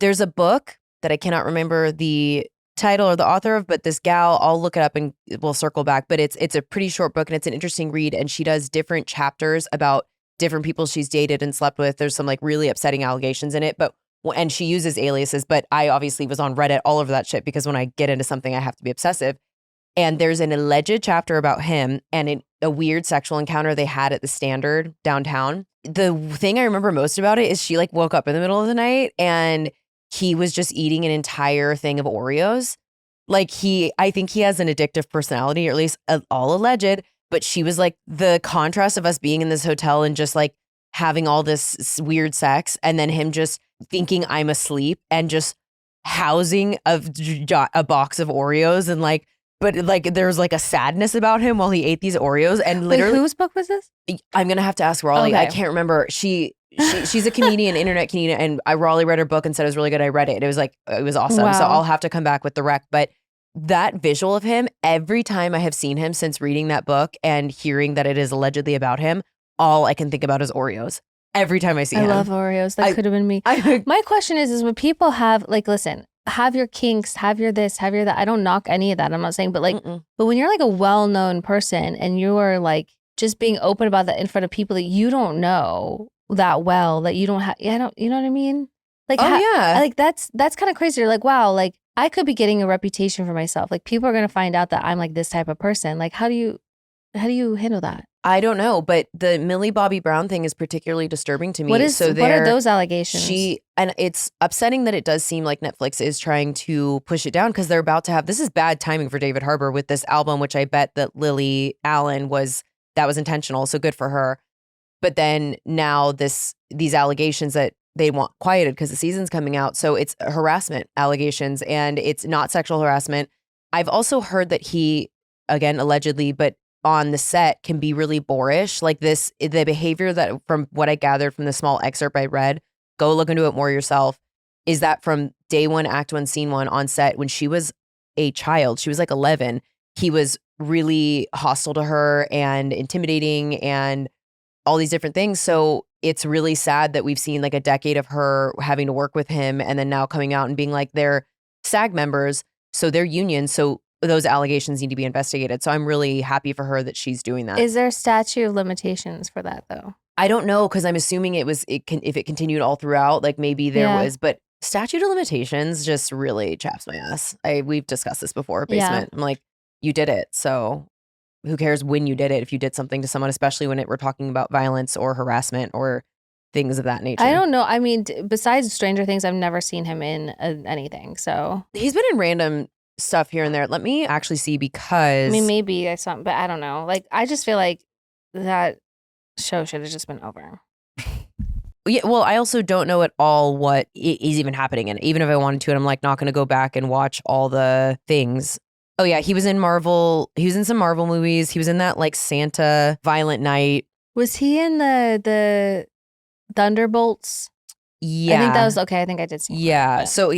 there's a book that I cannot remember the title or the author of, but this gal, I'll look it up and we'll circle back, but it's a pretty short book and it's an interesting read. And she does different chapters about different people she's dated and slept with. There's some like really upsetting allegations in it, and she uses aliases, but I obviously was on Reddit all over that shit because when I get into something, I have to be obsessive. And there's an alleged chapter about him and a weird sexual encounter they had at the Standard downtown. The thing I remember most about it is she like woke up in the middle of the night and he was just eating an entire thing of Oreos. Like I think he has an addictive personality, or at least all alleged. But she was like, the contrast of us being in this hotel and just like having all this weird sex and then him just thinking I'm asleep and just housing a box of Oreos and like, but like there's like a sadness about him while he ate these Oreos and literally. Wait, whose book was this? I'm going to have to ask Raleigh. Okay. I can't remember. She's a comedian, internet comedian, and Raleigh read her book and said it was really good. I read it. It was awesome. Wow. So I'll have to come back with the rec. But that visual of him, every time I have seen him since reading that book and hearing that it is allegedly about him, all I can think about is Oreos. Every time I see him. I love Oreos. That could have been me. My question is when people have, like, listen, have your kinks, have your this, have your that. I don't knock any of that. I'm not saying, but like, but when you're like a well-known person and you are like just being open about that in front of people that you don't know that well, that you don't have, you know what I mean? Like, yeah. Like that's kind of crazy. You're like, wow, like I could be getting a reputation for myself. Like people are going to find out that I'm like this type of person. Like, how do you handle that? I don't know, but the Millie Bobby Brown thing is particularly disturbing to me. What are those allegations? And it's upsetting that it does seem like Netflix is trying to push it down because they're about to have, this is bad timing for David Harbour with this album, which I bet that Lily Allen that was intentional. So good for her. But then now these allegations that they want quieted because the season's coming out. So it's harassment allegations and it's not sexual harassment. I've also heard that he, again, allegedly, but on the set can be really boorish. Like the behavior that from what I gathered from the small excerpt I read, go look into it more yourself, is that from day one, act one, scene one on set, when she was a child, she was like 11, he was really hostile to her and intimidating and all these different things. So it's really sad that we've seen like a decade of her having to work with him and then now coming out and being like they're SAG members, so they're union, so those allegations need to be investigated. So I'm really happy for her that she's doing that. Is there a statute of limitations for that though? I don't know because I'm assuming if it continued all throughout, like maybe there was, but statute of limitations just really chaps my ass. We've discussed this before, basement. I'm like, you did it, so who cares when you did it if you did something to someone, especially when we're talking about violence or harassment or things of that nature. I don't know. I mean, besides Stranger Things, I've never seen him in anything. So he's been in random stuff here and there. Let me actually see because I mean, maybe I saw, but I don't know. Like, I just feel like that show should have just been over. Yeah, well, I also don't know at all what is even happening in it. Even if I wanted to, and I'm like not going to go back and watch all the things. Oh yeah, he was in Marvel. He was in some Marvel movies. He was in that like Santa Violent Night. Was he in the Thunderbolts? Yeah, I think that was okay. I think I did see. Yeah, that, so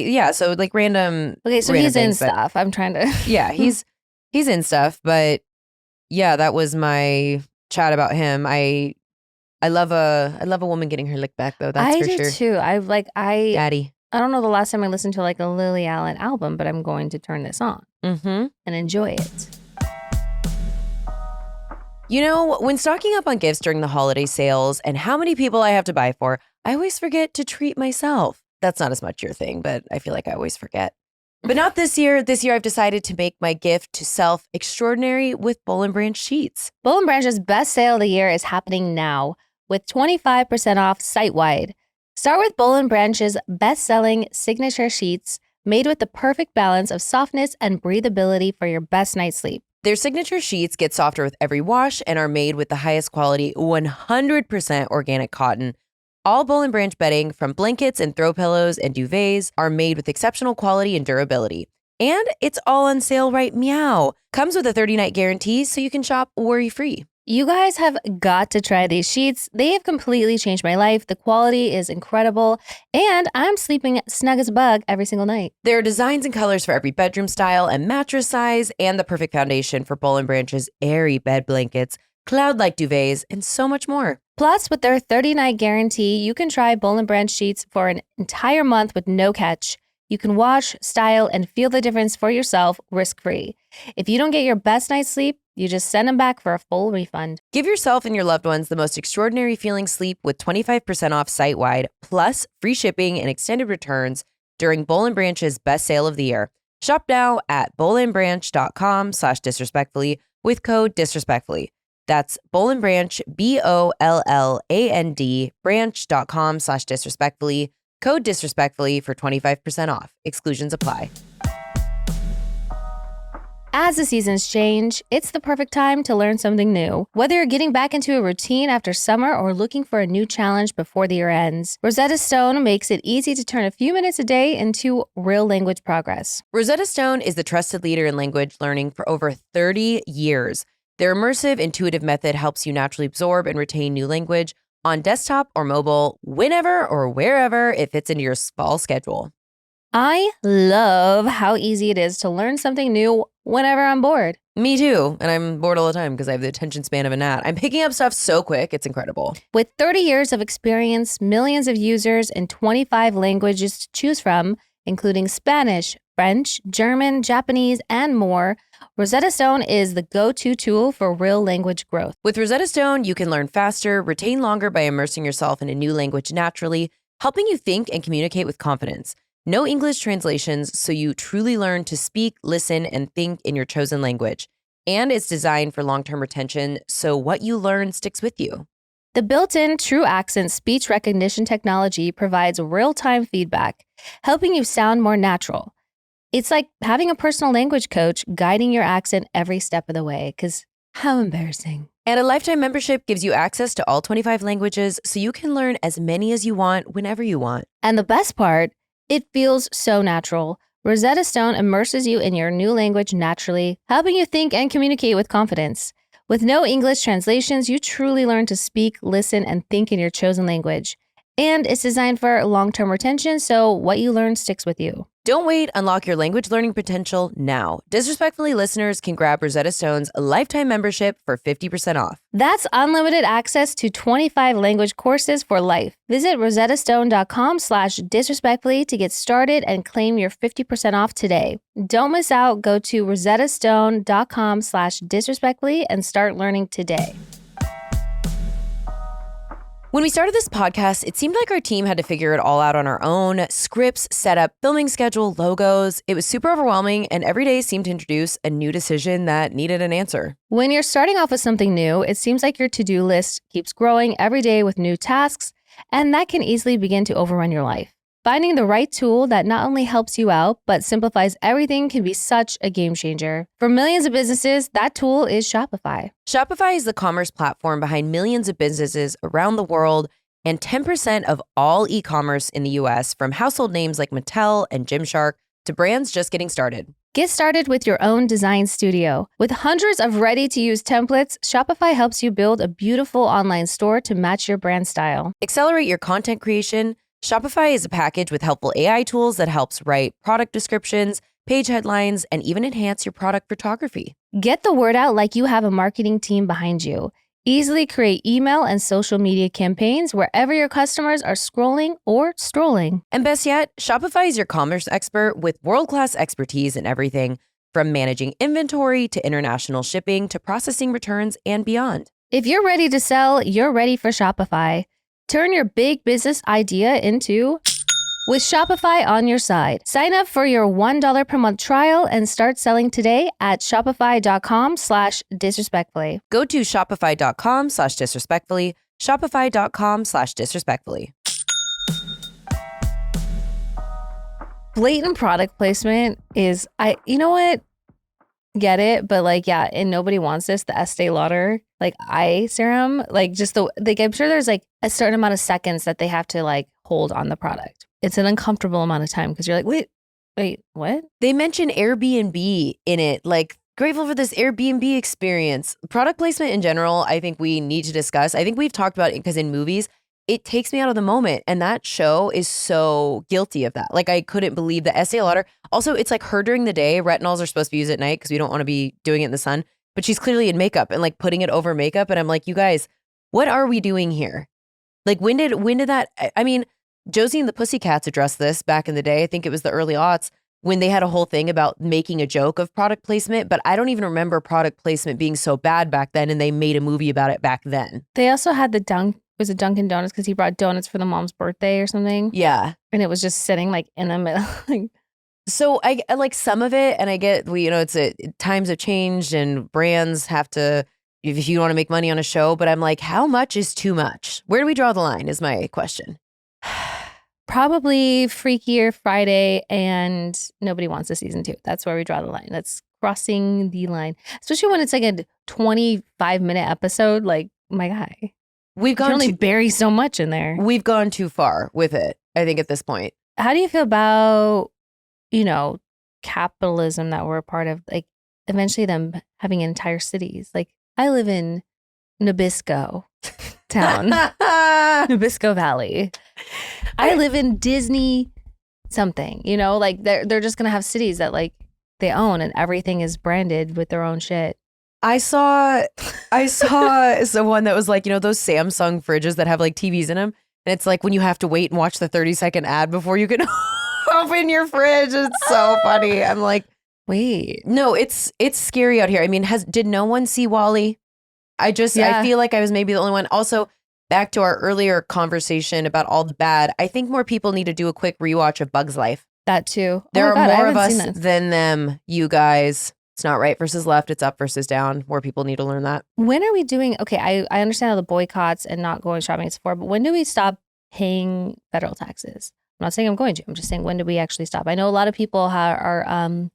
like random. Okay, so random he's in things, stuff. I'm trying to. Yeah, he's in stuff, but yeah, that was my chat about him. I love a woman getting her lick back though. That's I for do sure. too. Daddy. I don't know the last time I listened to like a Lily Allen album, but I'm going to turn this on and enjoy it. You know, when stocking up on gifts during the holiday sales and how many people I have to buy for, I always forget to treat myself. That's not as much your thing, but I feel like I always forget. But not this year. This year I've decided to make my gift to self extraordinary with Boll and Branch sheets. Boll and Branch's best sale of the year is happening now with 25% off site-wide. Start with Boll and Branch's best-selling signature sheets made with the perfect balance of softness and breathability for your best night's sleep. Their signature sheets get softer with every wash and are made with the highest quality 100% organic cotton. All Boll and Branch bedding, from blankets and throw pillows and duvets, are made with exceptional quality and durability. And it's all on sale right meow. Comes with a 30-night guarantee so you can shop worry-free. You guys have got to try these sheets. They have completely changed my life. The quality is incredible, and I'm sleeping snug as a bug every single night. There are designs and colors for every bedroom style and mattress size, and the perfect foundation for Boll and Branch's airy bed blankets, cloud-like duvets, and so much more. Plus, with their 30-night guarantee, you can try Boll and Branch sheets for an entire month with no catch. You can wash, style, and feel the difference for yourself risk-free. If you don't get your best night's sleep, you just send them back for a full refund. Give yourself and your loved ones the most extraordinary feeling sleep with 25% off site-wide, plus free shipping and extended returns during Boll and Branch's best sale of the year. Shop now at bollandbranch.com/disrespectfully with code disrespectfully. That's Boll and Branch, BOLLAND, branch.com/disrespectfully. Code disrespectfully for 25% off. Exclusions apply. As the seasons change, it's the perfect time to learn something new. Whether you're getting back into a routine after summer or looking for a new challenge before the year ends, Rosetta Stone makes it easy to turn a few minutes a day into real language progress. Rosetta Stone is the trusted leader in language learning for over 30 years. Their immersive, intuitive method helps you naturally absorb and retain new language on desktop or mobile, whenever or wherever it fits into your fall schedule. I love how easy it is to learn something new whenever I'm bored. Me too. And I'm bored all the time because I have the attention span of a gnat. I'm picking up stuff so quick. It's incredible. With 30 years of experience, millions of users, and 25 languages to choose from, including Spanish, French, German, Japanese, and more, Rosetta Stone is the go-to tool for real language growth. With Rosetta Stone, you can learn faster, retain longer by immersing yourself in a new language naturally, helping you think and communicate with confidence. No English translations, so you truly learn to speak, listen, and think in your chosen language. And it's designed for long-term retention, so what you learn sticks with you. The built-in True Accent speech recognition technology provides real-time feedback, helping you sound more natural. It's like having a personal language coach guiding your accent every step of the way, because how embarrassing. And a lifetime membership gives you access to all 25 languages, so you can learn as many as you want whenever you want. And the best part, it feels so natural. Rosetta Stone immerses you in your new language naturally, helping you think and communicate with confidence. With no English translations, you truly learn to speak, listen, and think in your chosen language. And it's designed for long-term retention, so what you learn sticks with you. Don't wait, unlock your language learning potential now. Disrespectfully listeners can grab Rosetta Stone's lifetime membership for 50% off. That's unlimited access to 25 language courses for life. Visit rosettastone.com/disrespectfully to get started and claim your 50% off today. Don't miss out. Go to rosettastone.com/disrespectfully and start learning today. When we started this podcast, it seemed like our team had to figure it all out on our own. Scripts, setup, filming schedule, logos. It was super overwhelming, and every day seemed to introduce a new decision that needed an answer. When you're starting off with something new, it seems like your to-do list keeps growing every day with new tasks, and that can easily begin to overrun your life. Finding the right tool that not only helps you out, but simplifies everything can be such a game changer. For millions of businesses, that tool is Shopify. Shopify is the commerce platform behind millions of businesses around the world and 10% of all e-commerce in the US, from household names like Mattel and Gymshark to brands just getting started. Get started with your own design studio. With hundreds of ready-to-use templates, Shopify helps you build a beautiful online store to match your brand style. Accelerate your content creation. Shopify is a package with helpful AI tools that helps write product descriptions, page headlines, and even enhance your product photography. Get the word out like you have a marketing team behind you. Easily create email and social media campaigns wherever your customers are scrolling or strolling. And best yet, Shopify is your commerce expert with world-class expertise in everything from managing inventory to international shipping to processing returns and beyond. If you're ready to sell, you're ready for Shopify. Turn your big business idea into with Shopify on your side. Sign up for your $1 per month trial and start selling today at shopify.com/disrespectfully. Go to shopify.com/disrespectfully, shopify.com/disrespectfully. Blatant product placement is, you know what? Get it, but like, yeah, and nobody wants this. The Estee Lauder like eye serum, like just I'm sure there's like a certain amount of seconds that they have to like hold on the product. It's an uncomfortable amount of time because you're like, wait, what? They mention Airbnb in it, like grateful for this Airbnb experience. Product placement in general, I think we need to discuss. I think we've talked about it because in movies, it takes me out of the moment. And that show is so guilty of that. Like, I couldn't believe that Estee Lauder. Also, it's like her during the day. Retinols are supposed to be used at night because we don't want to be doing it in the sun. But she's clearly in makeup and like putting it over makeup. And I'm like, you guys, what are we doing here? Like, when did that, I mean, Josie and the Pussycats addressed this back in the day. I think it was the early aughts when they had a whole thing about making a joke of product placement. But I don't even remember product placement being so bad back then. And they made a movie about it back then. They also had was it Dunkin' Donuts because he brought donuts for the mom's birthday or something? Yeah. And it was just sitting like in the middle. So I like some of it, and I get times have changed and brands have to, if you want to make money on a show, but I'm like, how much is too much? Where do we draw the line is my question. Probably Freakier Friday and nobody wants a season 2. That's where we draw the line. That's crossing the line, especially when it's like a 25-minute episode. Like, my guy. You can only bury so much in there. We've gone too far with it, I think, at this point. How do you feel about, capitalism that we're a part of? Like, eventually them having entire cities. Like, I live in Nabisco town, Nabisco Valley. I live in Disney something, like they're just going to have cities that like they own and everything is branded with their own shit. I saw someone that was like, those Samsung fridges that have like TVs in them. And it's like when you have to wait and watch the 30-second ad before you can open your fridge. It's so funny. I'm like, wait. No, it's scary out here. I mean, did no one see WALL-E? I feel like I was maybe the only one. Also, back to our earlier conversation about all the bad, I think more people need to do a quick rewatch of Bug's Life. That too. There are more of us than them, you guys. It's not right versus left. It's up versus down. More people need to learn that. When are we doing, okay, I understand all the boycotts and not going shopping at Sephora, but when do we stop paying federal taxes? I'm not saying I'm going to. I'm just saying, when do we actually stop? I know a lot of people are on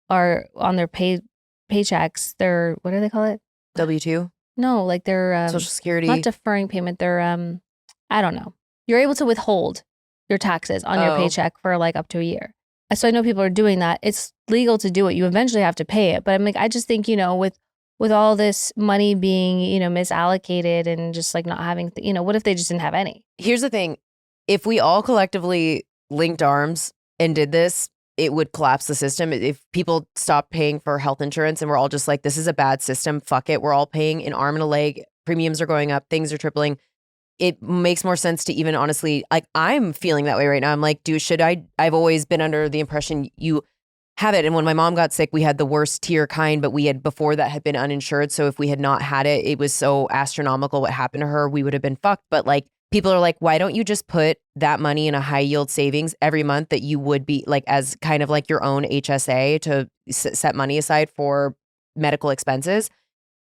their paychecks. They're, what do they call it? W-2? No, like they're Social Security. Not deferring payment. They're I don't know. You're able to withhold your taxes on your paycheck for like up to a year. So I know people are doing that. It's legal to do it. You eventually have to pay it. But I'm like, I just think, with all this money being, misallocated and just like not having, what if they just didn't have any? Here's the thing. If we all collectively linked arms and did this, it would collapse the system. If people stop paying for health insurance and we're all just like, this is a bad system, fuck it. We're all paying an arm and a leg. Premiums are going up. Things are tripling. It makes more sense to even honestly, like, I'm feeling that way right now. I'm like, I've always been under the impression you have it. And when my mom got sick, we had the worst tier kind, but we had before that had been uninsured. So if we had not had it, it was so astronomical what happened to her, we would have been fucked. But like, people are like, why don't you just put that money in a high yield savings every month that you would be like as kind of like your own HSA to set money aside for medical expenses?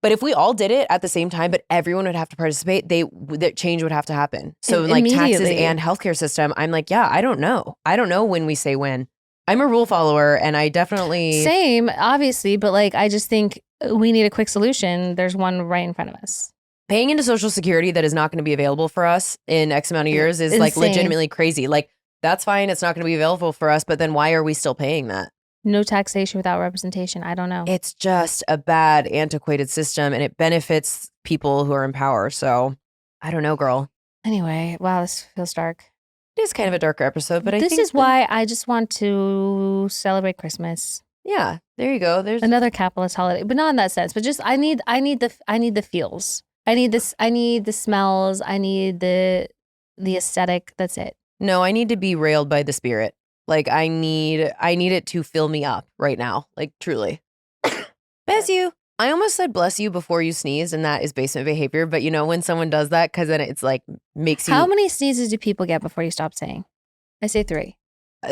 But if we all did it at the same time, but everyone would have to participate, that change would have to happen. So like taxes and healthcare system, I'm like, yeah, I don't know. I don't know when we say when. I'm a rule follower and I definitely. Same, obviously, but like, I just think we need a quick solution. There's one right in front of us. Paying into Social Security that is not going to be available for us in X amount of years is like legitimately crazy. Like, that's fine. It's not going to be available for us, but then why are we still paying that? No taxation without representation. I don't know. It's just a bad, antiquated system and it benefits people who are in power. So I don't know, girl. Anyway, wow, this feels dark. It is kind of a darker episode, but this is why I just want to celebrate Christmas. Yeah, there you go. There's another capitalist holiday, but not in that sense. But just I need the feels. I need this. I need the smells. I need the aesthetic. That's it. No, I need to be railed by the spirit. Like I need it to fill me up right now. Like truly. Bless you. I almost said bless you before you sneezed, and that is basement behavior. But you know when someone does that, because then it's like makes you. How many sneezes do people get before you stop saying? I say 3.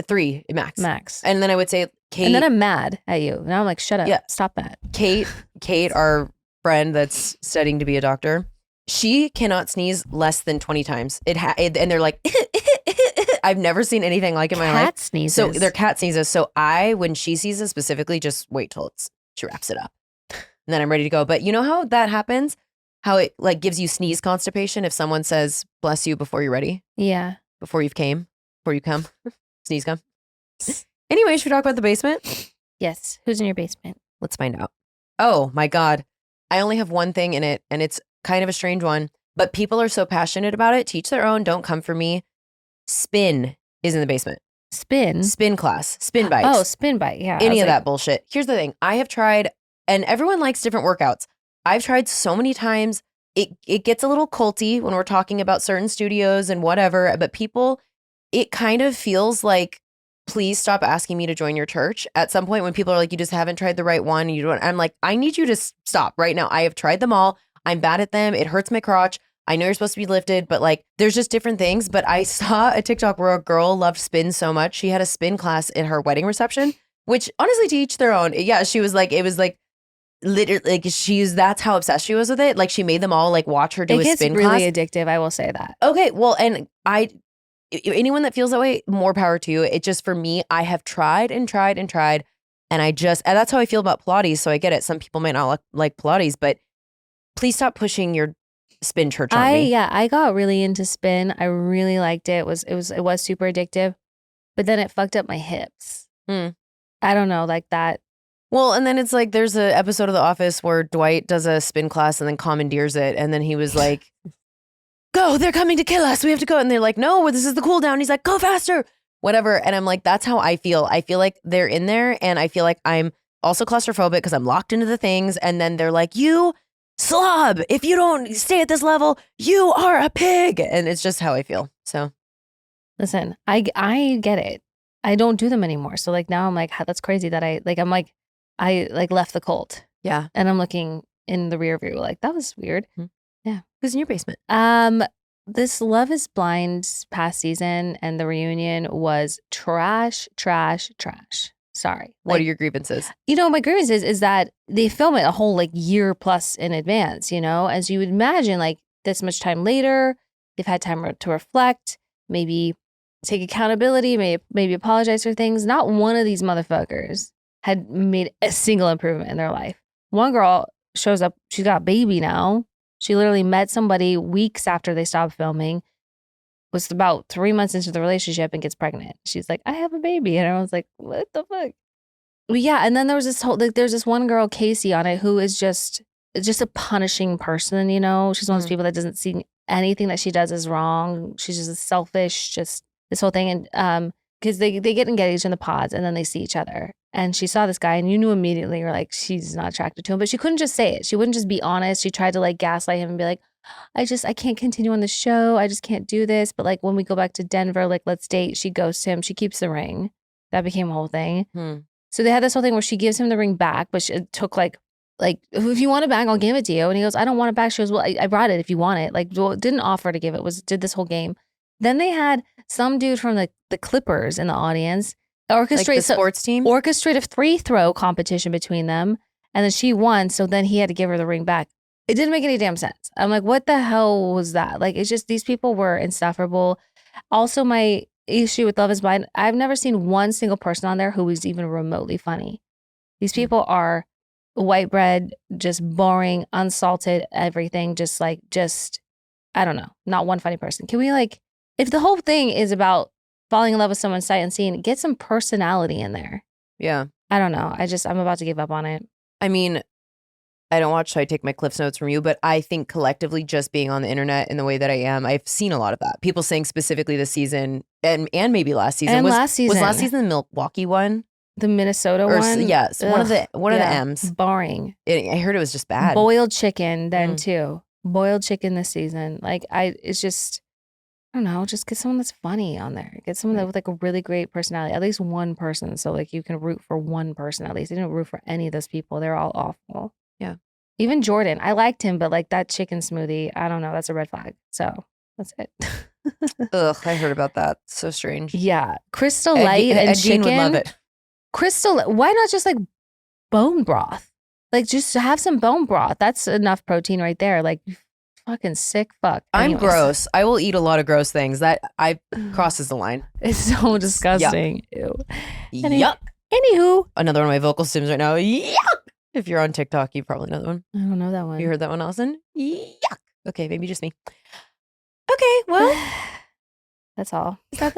3 max. Max. And then I would say Kate. And then I'm mad at you. Now I'm like, shut up. Yeah. Stop that. Kate, our friend that's studying to be a doctor, she cannot sneeze less than 20 times. And they're like, I've never seen anything like it in my life. Cat sneezes. So they're cat sneezes. So when she sneezes specifically, just wait till she wraps it up. And then I'm ready to go. But you know how that happens? How it like gives you sneeze constipation if someone says bless you before you're ready? Yeah. Before you come. Sneeze come. Anyway, should we talk about the basement? Yes. Who's in your basement? Let's find out. Oh my God. I only have one thing in it and it's kind of a strange one, but people are so passionate about it. To each their own. Don't come for me. Spin is in the basement. Spin class. Spin bikes. Oh, spin bike. Yeah. Any of that bullshit. Here's the thing. I have tried, and everyone likes different workouts. I've tried so many times. It gets a little culty when we're talking about certain studios and whatever, but people, it kind of feels like, please stop asking me to join your church. At some point when people are like, you just haven't tried the right one. I'm like, I need you to stop right now. I have tried them all. I'm bad at them. It hurts my crotch. I know you're supposed to be lifted, but like, there's just different things. But I saw a TikTok where a girl loved spin so much. She had a spin class in her wedding reception, which honestly, to each their own. Yeah, she was like, it was like, literally, like that's how obsessed she was with it. Like she made them all like watch her do a spin class. It gets really addictive. I will say that. Okay, well, and anyone that feels that way, more power to you. It just, for me, I have tried and tried and tried. And that's how I feel about Pilates. So I get it. Some people might not like Pilates, but please stop pushing your spin church on me. Yeah, I got really into spin. I really liked it. It was super addictive, but then it fucked up my hips. I don't know, like that. Well, and then it's like there's an episode of The Office where Dwight does a spin class and then commandeers it, and then he was like, "Go! They're coming to kill us. We have to go." And they're like, "No, this is the cool down." He's like, "Go faster!" Whatever. And I'm like, that's how I feel. I feel like they're in there, and I feel like I'm also claustrophobic because I'm locked into the things. And then they're like, "You slob, if you don't stay at this level, you are a pig." And it's just how I feel. So listen, I get it. I don't do them anymore. So like now I'm like, that's crazy that I left the cult. Yeah. And I'm looking in the rear view like, that was weird. Mm-hmm. Yeah. Who's in your basement? This Love is Blind past season and the reunion was trash. Sorry. What are your grievances? My grievances is that they film it a whole like year plus in advance, as you would imagine, like this much time later, they've had time to reflect, maybe take accountability, maybe apologize for things. Not one of these motherfuckers had made a single improvement in their life. One girl shows up, she's got a baby now. She literally met somebody weeks after they stopped filming, was about 3 months into the relationship and gets pregnant. She's like, I have a baby. And I was like, what the fuck? But yeah, and then there was there's this one girl, Casey, on it who is just a punishing person, She's one of those people that doesn't see anything that she does is wrong. She's just selfish, just this whole thing. And because they get engaged in the pods and then they see each other. And she saw this guy and you knew immediately you're like, she's not attracted to him. But she couldn't just say it. She wouldn't just be honest. She tried to like gaslight him and be like, I can't continue on the show. I just can't do this. But like when we go back to Denver, like let's date. She ghosts him. She keeps the ring. That became a whole thing. So they had this whole thing where she gives him the ring back, but it took like, if you want it back, I'll give it to you. And he goes, I don't want it back. She goes, well, I brought it if you want it. Like, well, didn't offer to give it, did this whole game. Then they had some dude from the Clippers in the audience orchestrate like the sports team, orchestrate a free throw competition between them. And then she won, so then he had to give her the ring back. It didn't make any damn sense. I'm like, what the hell was that? Like, it's just, these people were insufferable. Also, my issue with Love is Blind, I've never seen one single person on there who was even remotely funny. These people are white bread, just boring, unsalted, everything, just I don't know, not one funny person. Can we if the whole thing is about falling in love with someone sight unseen, get some personality in there. Yeah. I don't know. I'm about to give up on it. I mean, I don't watch, so I take my Cliff's Notes from you, but I think collectively just being on the internet in the way that I am, I've seen a lot of that. People saying specifically this season and maybe last season. And last season. Was last season the Milwaukee one? The Minnesota one? Yes. One of the M's. Boring. I heard it was just bad. Boiled chicken then too. Boiled chicken this season. It's just, I don't know, just get someone that's funny on there. Get someone that with a really great personality. At least one person. So you can root for one person at least. You didn't root for any of those people. They're all awful. Yeah. Even Jordan. I liked him, but that chicken smoothie, I don't know. That's a red flag. So that's it. Ugh, I heard about that. So strange. Yeah. Crystal Light and chicken. Would love it. Crystal, why not just bone broth? Just have some bone broth. That's enough protein right there. You fucking sick fuck. Anyways. I'm gross. I will eat a lot of gross things. That crosses the line. It's so disgusting. Yuck. Ew. Yuck. Anywho. Another one of my vocal stims right now. Yuck. If you're on TikTok, you probably know that one. I don't know that one. You heard that one, Allison? Yuck. Okay, maybe just me. Okay, well. That's all. Is that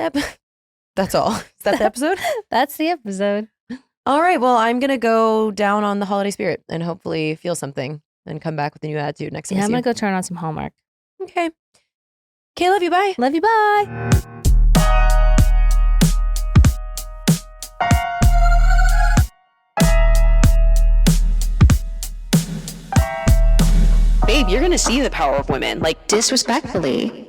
That's all. Is that the episode? That's the episode. All right. Well, I'm going to go down on the holiday spirit and hopefully feel something and come back with a new attitude next time. Yeah, I'm going to go turn on some Hallmark. Okay. Okay, love you. Bye. Love you. Bye. Babe, you're gonna see the power of women, disrespectfully.